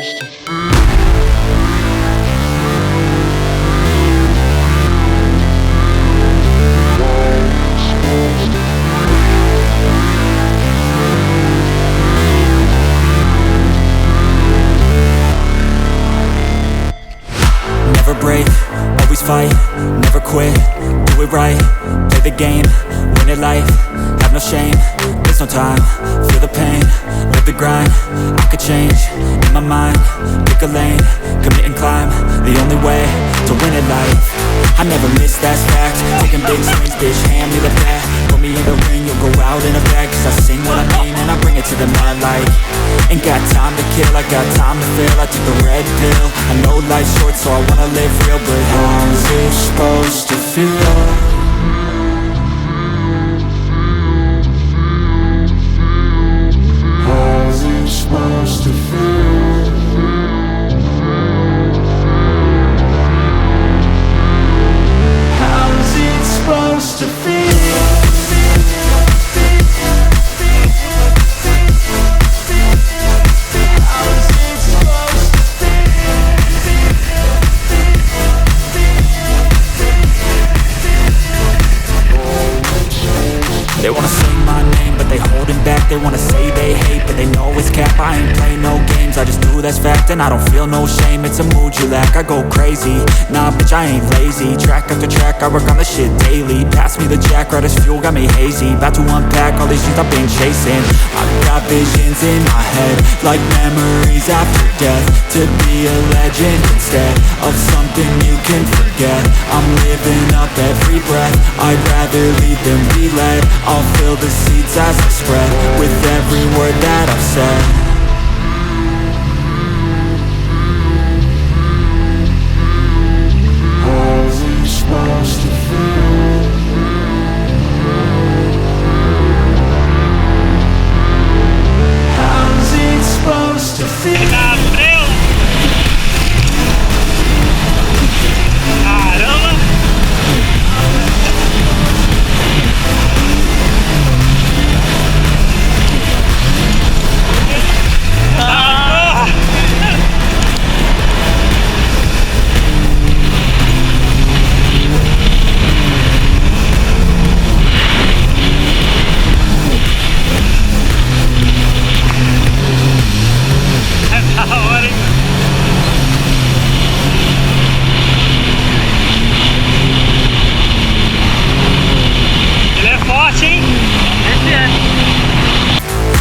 Never break, always fight, never quit, do it right, play the game, win it life, have no shame, there's no time, feel the pain, live the grind, I could change, in my mind, pick a lane, commit and climb, the only way to win it life. I never miss, that's fact, taking big swings, bitch, hand me the bat, put me in the ring, you'll go out in a bag, cause I sing what I mean and I bring it to the mad light. Ain't got time to kill, I got time to feel, I took the red pill, I know life's short so I wanna live real, but how's it supposed to feel? How's it supposed to feel? How's it supposed to feel? They wanna say my name, but they holding back. They wanna say they hate, but they know it's cap. I ain't play no games, I just do that's fact. And I don't feel no shame, it's a mood you lack. I go crazy, nah bitch I ain't lazy. Track after track, I work on this shit daily. Pass me the jack, right as fuel, got me hazy. About to unpack all these things I've been chasing. I've got visions in my head, like memories after death. To be a legend instead of something you can forget. I'm living up every breath, I'd rather lead than be led. I'll fill the seeds as I spread, with every word that I've said. How's it supposed to feel? How's it supposed to feel?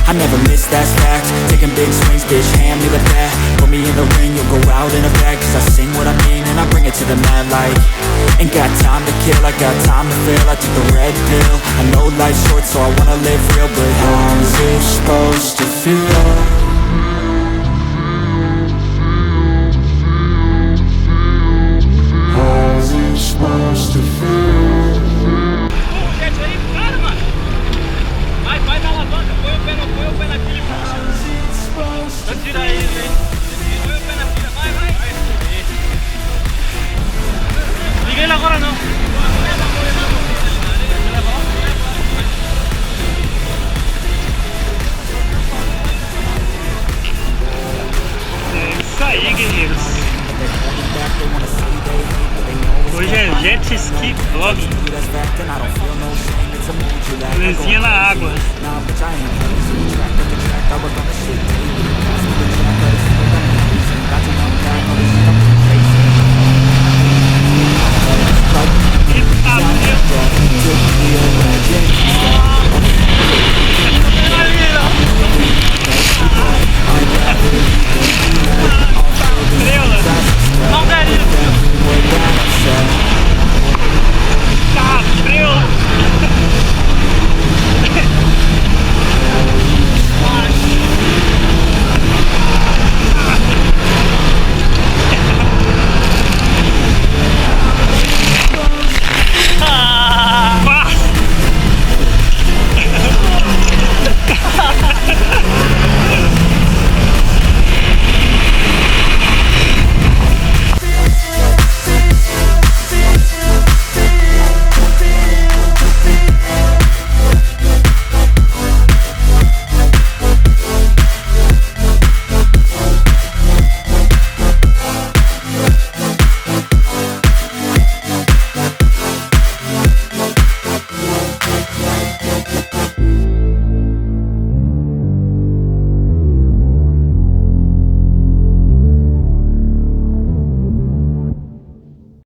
I never miss, that's fact, taking big swings, bitch, hand me the bat. Put me in the ring, you'll go out in a bag, cause I sing what I mean and I bring it to the mad light. Ain't got time to kill, I got time to feel, I took the red pill. I know life's short so I wanna live real, but how's it supposed to feel? How's it supposed to feel? Vai na alavanca, põe o pé na pilha e puxa. Então tira ele, hein? Põe o pé na pilha, vai. Liga ele agora não. É isso aí, guerreiros. Hoje é jet ski vlog. Luzinha na água.